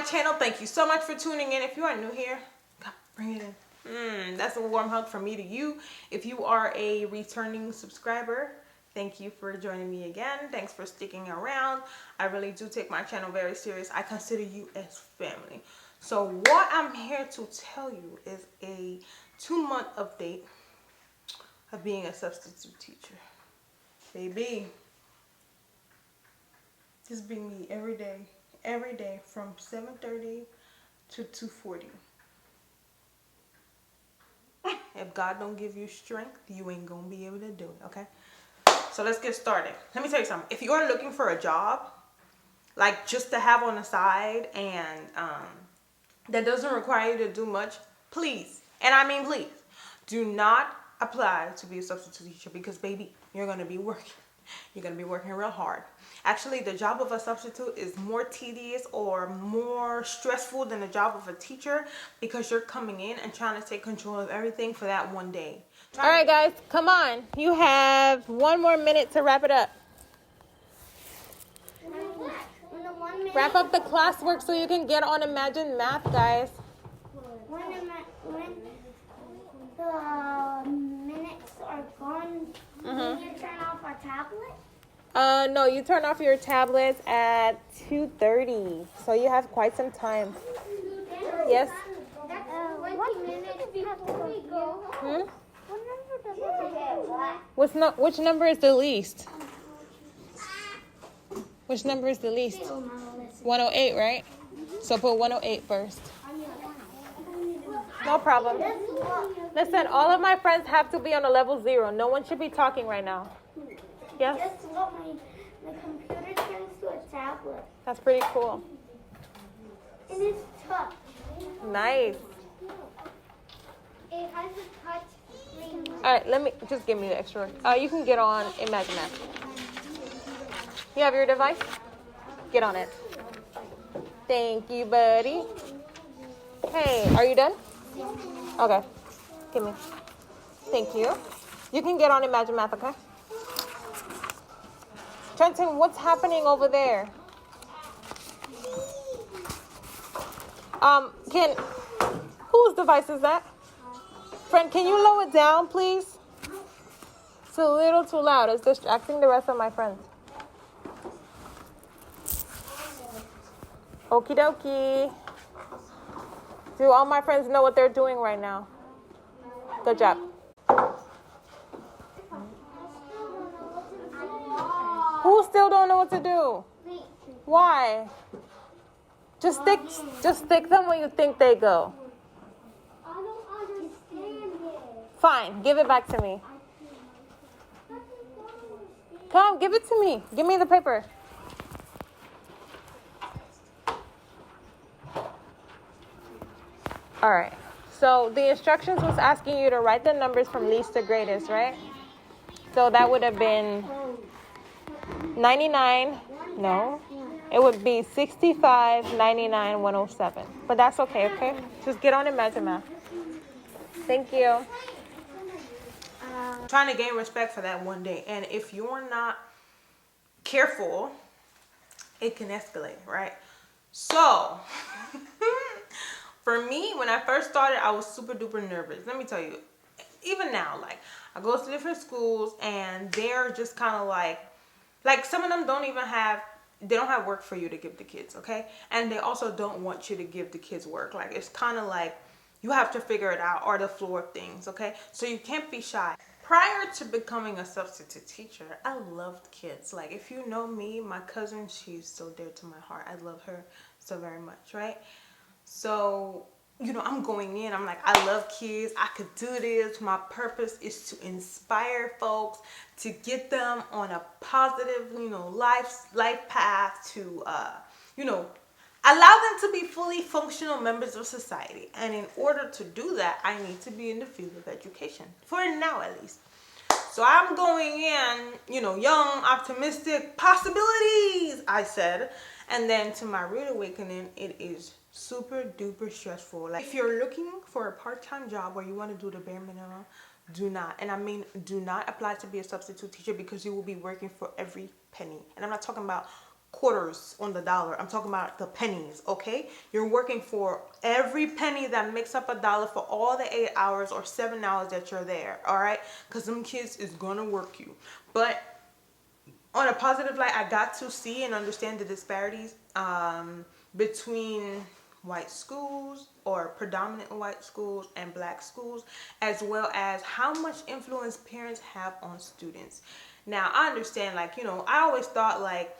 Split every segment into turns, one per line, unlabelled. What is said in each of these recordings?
channel, thank you so much for tuning in. If you are new here, come bring it in. That's a warm hug from me to you. If you are a returning subscriber, thank you for joining me again. Thanks for sticking around. I really do take my channel very serious. I consider you as family. So what I'm here to tell you is a 2-month update of being a substitute teacher. Baby, this be me every day from 7:30 to 2:40. If God don't give you strength, you ain't gonna be able to do it, okay? So let's get started. Let me tell you something. If you are looking for a job, like just to have on the side and that doesn't require you to do much, please, and I mean please, do not apply to be a substitute teacher because, baby, you're gonna be working. You're going to be working real hard. Actually, the job of a substitute is more tedious or more stressful than the job of a teacher because you're coming in and trying to take control of everything for that one day. All right, guys, come on. You have 1 more minute to wrap it up. Wrap up the classwork so you can get on Imagine Math, guys.
When the minutes are gone, can you turn off our tablet?
No, you turn off your tablets at 2:30, so you have quite some time. Yes?
What minute before we go home?
Which number is the least? Which number is the least? 108, right? So put 108 first. No problem. Listen, all of my friends have to be on a level 0. No one should be talking right now. Yes?
Guess what? My computer turns to a tablet.
That's pretty cool.
And it's touch.
Nice.
It has a touch screen.
All right, just give me the extra. You can get on Imagine Math. You have your device? Get on it. Thank you, buddy. Hey, are you done? Okay. Give me. Thank you. You can get on Imagine Math, okay? Trenton, what's happening over there? Whose device is that? Friend, can you lower it down, please? It's a little too loud. It's distracting the rest of my friends. Okie dokie. Do all my friends know what they're doing right now? Good job. Who still don't know what to do? Why? Just stick them where you think they go.
I don't understand it.
Fine, give it back to me. Come, give it to me. Give me the paper. All right. So the instructions was asking you to write the numbers from least to greatest, right? So that would have been 99. No. It would be 65, 99, 107. But that's okay, okay? Just get on Imagine Math. Thank you. Trying to gain respect for that one day. And if you're not careful, it can escalate, right? So, for me, when I first started, I was super duper nervous. Let me tell you, even now, like, I go to different schools and they're just kind of like some of them they don't have work for you to give the kids, okay? And they also don't want you to give the kids work. Like, it's kind of like you have to figure it out, or the floor of things, okay? So you can't be shy. Prior to becoming a substitute teacher, I loved kids. Like, if you know me, my cousin, she's so dear to my heart. I love her so very much, right? So, you know, I'm going in, I'm like, I love kids, I could do this. My purpose is to inspire folks, to get them on a positive, you know, life path, to, you know, allow them to be fully functional members of society. And in order to do that, I need to be in the field of education, for now at least. So I'm going in, you know, young, optimistic, possibilities, I said. And then to my rude awakening, it is super duper stressful. Like, if you're looking for a part-time job where you want to do the bare minimum, do not, and I mean do not apply to be a substitute teacher, because you will be working for every penny. And I'm not talking about quarters on the dollar. I'm talking about the pennies, okay? You're working for every penny that makes up a dollar for all the 8 hours or 7 hours that you're there, all right? Because them kids is gonna work you. But on a positive light, I got to see and understand the disparities between white schools or predominant white schools and black schools, as well as how much influence parents have on students. Now, I understand, like, you know, I always thought like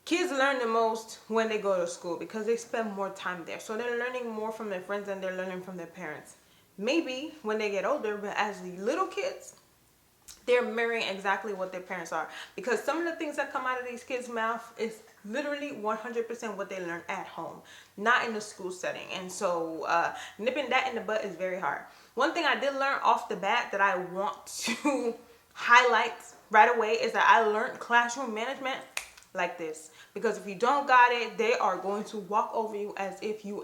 kids learn the most when they go to school because they spend more time there. So they're learning more from their friends than they're learning from their parents. Maybe when they get older, but as the little kids, they're mirroring exactly what their parents are, because some of the things that come out of these kids' mouth is literally 100% what they learn at home, not in the school setting. And so nipping that in the butt is very hard. One thing I did learn off the bat that I want to highlight right away is that I learned classroom management like this, because if you don't got it, they are going to walk over you as if you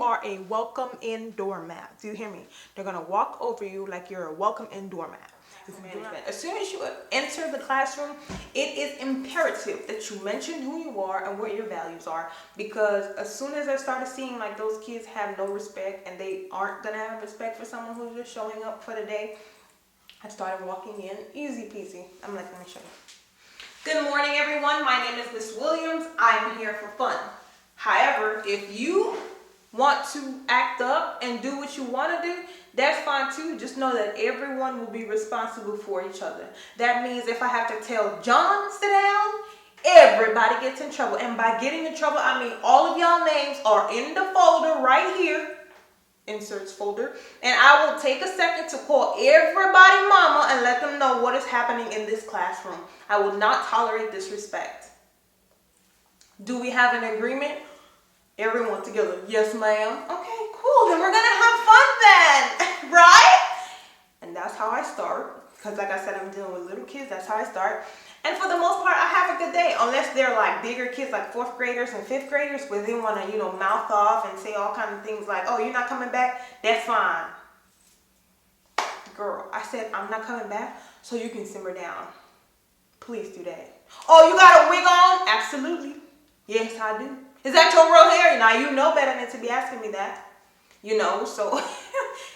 are a welcome in doormat. Do you hear me? They're going to walk over you like you're a welcome in doormat. As soon as you enter the classroom, it is imperative that you mention who you are and what your values are, because as soon as I started seeing like those kids have no respect and they aren't gonna have respect for someone who's just showing up for the day, I started walking in easy peasy. I'm like, let me show you. Good morning, everyone. My name is Miss Williams. I'm here for fun. However, if you want to act up and do what you want to do, that's fine too. Just know that everyone will be responsible for each other. That means if I have to tell John sit down, everybody gets in trouble. And by getting in trouble, I mean all of y'all names are in the folder right here. Inserts folder. And I will take a second to call everybody mama and let them know what is happening in this classroom. I will not tolerate disrespect. Do we have an agreement? Everyone together. Yes, ma'am. Okay, cool. Then we're going to have fun then. Right? And that's how I start. Because like I said, I'm dealing with little kids. That's how I start. And for the most part, I have a good day. Unless they're like bigger kids, like 4th graders and 5th graders, where they want to, you know, mouth off and say all kinds of things like, oh, you're not coming back? That's fine. Girl, I said I'm not coming back, so you can simmer down. Please do that. Oh, you got a wig on? Absolutely. Yes, I do. Is that your real hair? Now, you know better than to be asking me that. You know, so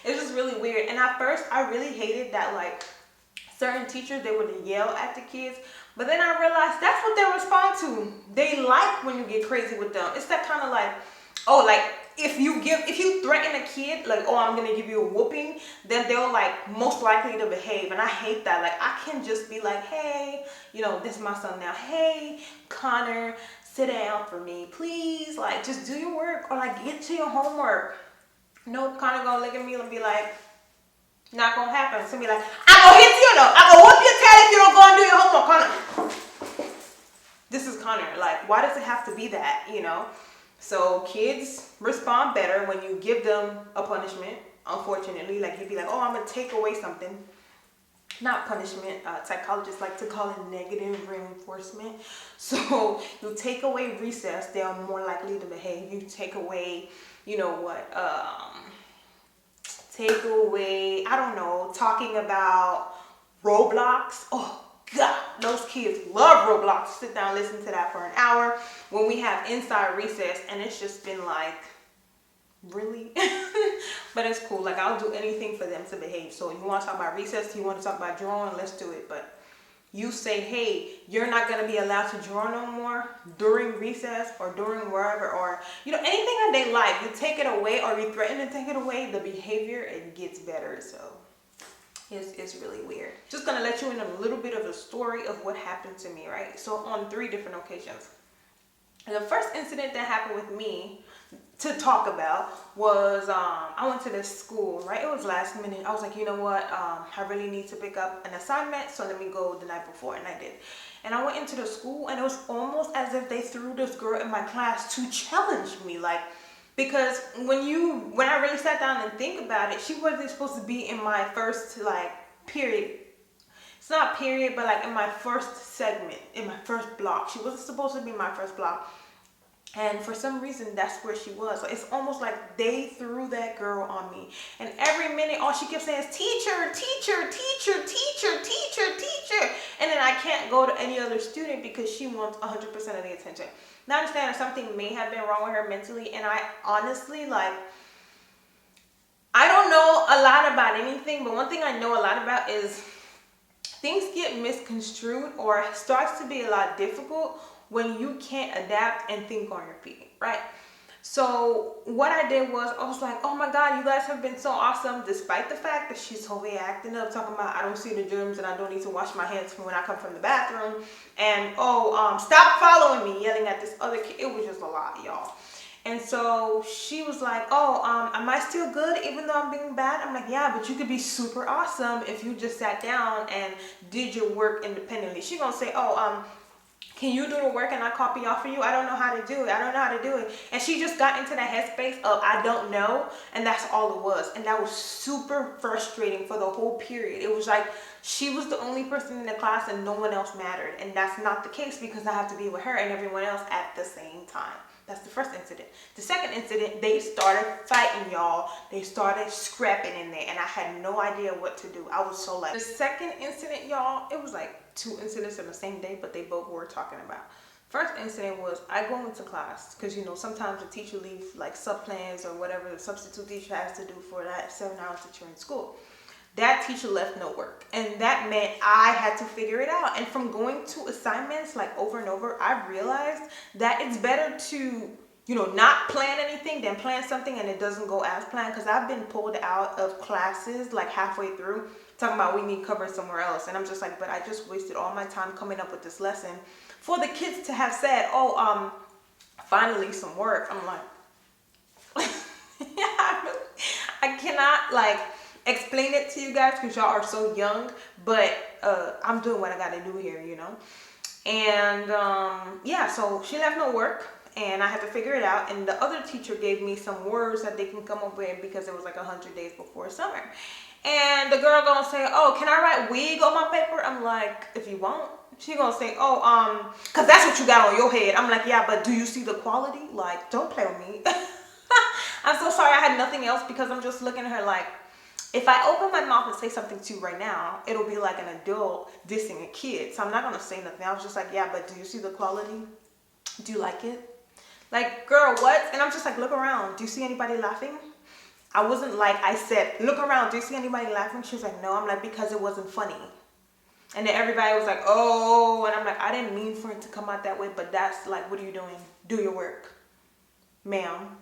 it's just really weird. And at first, I really hated that, like, certain teachers, they would yell at the kids. But then I realized that's what they respond to. They like when you get crazy with them. It's that kind of like, oh, like, if you threaten a kid, like, oh, I'm going to give you a whooping, then they're, like, most likely to behave. And I hate that. Like, I can just be like, hey, you know, this is my son now. Hey, Connor, sit down for me, please. Like, just do your work, or like get to your homework. Nope, Connor gonna look at me and be like, not gonna happen. It's gonna be like, I'm gonna hit you, no, I'm gonna whoop your tail if you don't go and do your homework, Connor. This is Connor. Like, why does it have to be that, you know? So kids respond better when you give them a punishment, unfortunately. Like, you'd be like, oh, I'm gonna take away something. Not punishment. Psychologists like to call it negative reinforcement. So you take away recess, they are more likely to behave. You take away, you know what, take away, I don't know, talking about Roblox. Oh God, those kids love Roblox. Sit down, listen to that for an hour. When we have inside recess, and it's just been like, really? But it's cool. Like, I'll do anything for them to behave. So you want to talk about recess, you want to talk about drawing, let's do it. But you say, hey, you're not going to be allowed to draw no more during recess or during wherever, or, you know, anything that they like, you take it away, or you threaten to take it away, the behavior, it gets better. So it's really weird. Just going to let you in a little bit of a story of what happened to me, right? So on 3 different occasions. And the first incident that happened with me to talk about was I went to this school, right? It was last minute. I was like, you know what? I really need to pick up an assignment, so let me go the night before, and I did. And I went into the school, and it was almost as if they threw this girl in my class to challenge me, like, because when I really sat down and think about it, she wasn't supposed to be in my first, like, period. It's not period, but like in my first segment, in my first block. She wasn't supposed to be my first block. And for some reason, that's where she was. So it's almost like they threw that girl on me. And every minute, all she kept saying is, teacher, teacher, teacher, teacher, teacher, teacher. And then I can't go to any other student because she wants 100% of the attention. Now I understand that something may have been wrong with her mentally. And I honestly, like, I don't know a lot about anything. But one thing I know a lot about is things get misconstrued or starts to be a lot difficult when you can't adapt and think on your feet, right? So what I did was I was like, oh my God, you guys have been so awesome, despite the fact that she's totally acting up, talking about I don't see the germs and I don't need to wash my hands from when I come from the bathroom, and stop following me, yelling at this other kid. It was just a lot, y'all. And so she was like, am I still good even though I'm being bad? I'm like, yeah, but you could be super awesome if you just sat down and did your work independently. She gonna say, can you do the work and I copy off of you? I don't know how to do it. I don't know how to do it. And she just got into that headspace of I don't know. And that's all it was. And that was super frustrating for the whole period. It was like she was the only person in the class and no one else mattered. And that's not the case because I have to be with her and everyone else at the same time. That's the first incident. The second incident, they started fighting, y'all. They started scrapping in there, and I had no idea what to do. I was so like, the second incident, y'all, it was like 2 incidents in the same day, but they both were talking about. First incident was I go into class because, you know, sometimes the teacher leaves like sub plans or whatever the substitute teacher has to do for that 7 hours that you're in school. That teacher left no work, and that meant I had to figure it out. And from going to assignments like over and over, I realized that it's better to, you know, not plan anything than plan something and it doesn't go as planned. Because I've been pulled out of classes like halfway through talking about we need cover somewhere else, and I'm just like, but I just wasted all my time coming up with this lesson for the kids to have said, finally some work. I'm like, yeah, I cannot like explain it to you guys because y'all are so young, but I'm doing what I gotta do here, you know. And so she left no work and I had to figure it out, and the other teacher gave me some words that they can come up with because it was like 100 days before summer. And the girl gonna say, oh, can I write wig on my paper? I'm like, if you want. She gonna say, cause that's what you got on your head. I'm like, yeah, but do you see the quality? Like, don't play with me. I'm so sorry, I had nothing else because I'm just looking at her like, if I open my mouth and say something to you right now, it'll be like an adult dissing a kid. So I'm not going to say nothing. I was just like, yeah, but do you see the quality? Do you like it? Like, girl, what? And I'm just like, look around. Do you see anybody laughing? I wasn't like, I said, look around. Do you see anybody laughing? She was like, no. I'm like, because it wasn't funny. And then everybody was like, oh. And I'm like, I didn't mean for it to come out that way. But that's like, what are you doing? Do your work, ma'am.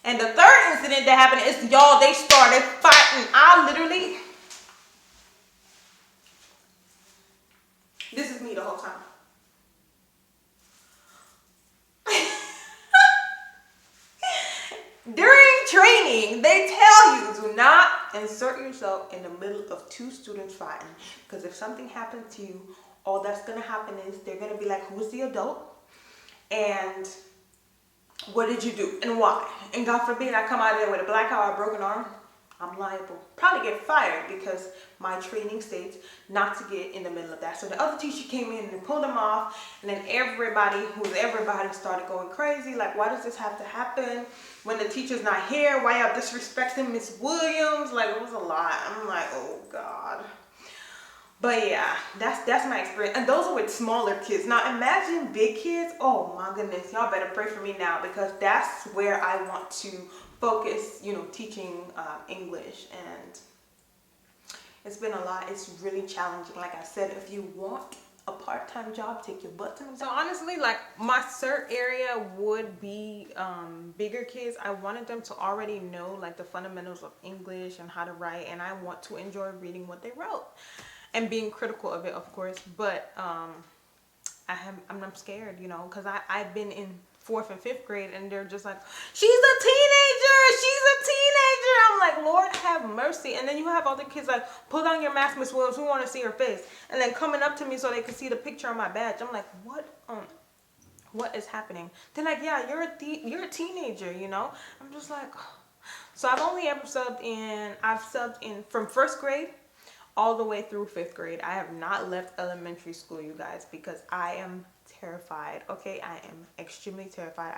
And the third incident that happened is, y'all, they started fighting. This is me the whole time. During training, they tell you, do not insert yourself in the middle of 2 students fighting. Because if something happens to you, all that's going to happen is they're going to be like, who's the adult? And what did you do and why? And God forbid I come out of there with a black eye or a broken arm, I'm liable. Probably get fired because my training states not to get in the middle of that. So the other teacher came in and pulled them off, and then everybody started going crazy. Like, why does this have to happen when the teacher's not here? Why y'all disrespecting Miss Williams? Like, it was a lot. I'm like, oh God. But yeah, that's my experience. And those are with smaller kids. Now imagine big kids. Oh my goodness. Y'all better pray for me now because that's where I want to focus, you know, teaching English. And it's been a lot. It's really challenging. Like I said, if you want a part-time job, take your butt to them. So honestly, like my cert area would be bigger kids. I wanted them to already know like the fundamentals of English and how to write. And I want to enjoy reading what they wrote. And being critical of it, of course, but I'm scared, you know, because I've been in 4th and 5th grade, and they're just like, she's a teenager. I'm like, Lord have mercy. And then you have other kids like, pull down your mask, Miss Williams, we want to see her face, and then coming up to me so they can see the picture on my badge. I'm like, what is happening? They're like, yeah, you're a teenager, you know. I'm just like, oh. So I've only ever subbed in from 1st grade all the way through 5th grade. I have not left elementary school, you guys, because I am terrified. Okay, I am extremely terrified.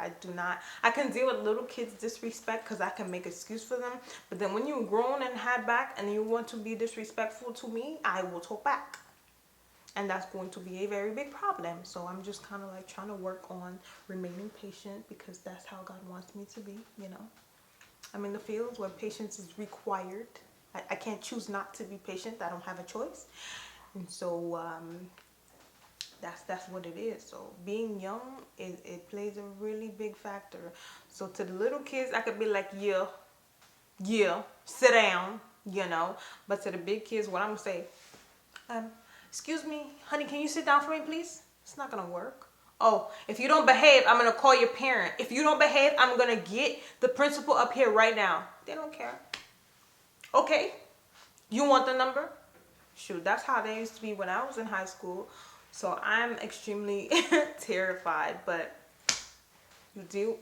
I can deal with little kids disrespect because I can make excuse for them, but then when you're grown and head back and you want to be disrespectful to me, I will talk back, and that's going to be a very big problem. So I'm just kind of like trying to work on remaining patient, because that's how God wants me to be. I'm in the fields where patience is required. I can't choose not to be patient. I don't have a choice. And so that's what it is. So being young, it plays a really big factor. So to the little kids, I could be like, yeah, sit down, But to the big kids, what I'm going to say, excuse me, honey, can you sit down for me, please? It's not going to work. Oh, if you don't behave, I'm going to call your parent. If you don't behave, I'm going to get the principal up here right now. They don't care. Okay, you want the number? Shoot, that's how they used to be when I was in high school. So I'm extremely terrified, but you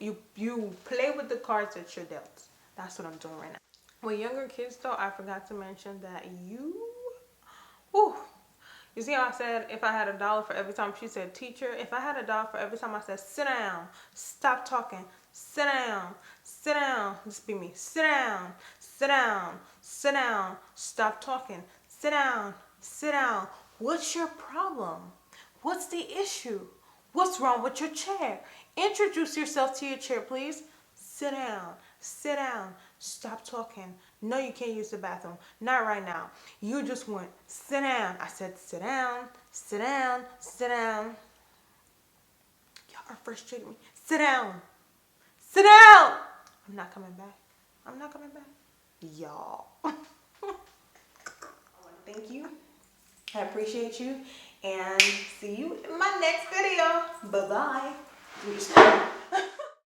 play with the cards that you're dealt. That's what I'm doing right now. With younger kids, though, I forgot to mention that whew, you see how I said if I had $1 for every time she said teacher? If I had $1 for every time I said sit down, stop talking, sit down, just be me, sit down, stop talking, sit down. What's your problem? What's the issue? What's wrong with your chair? Introduce yourself to your chair, please. Sit down, stop talking. No, you can't use the bathroom. Not right now. You just went, sit down. I said, sit down. Y'all are frustrating me. Sit down. I'm not coming back. Y'all. I want to thank you. I appreciate you. And see you in my next video. Bye-bye.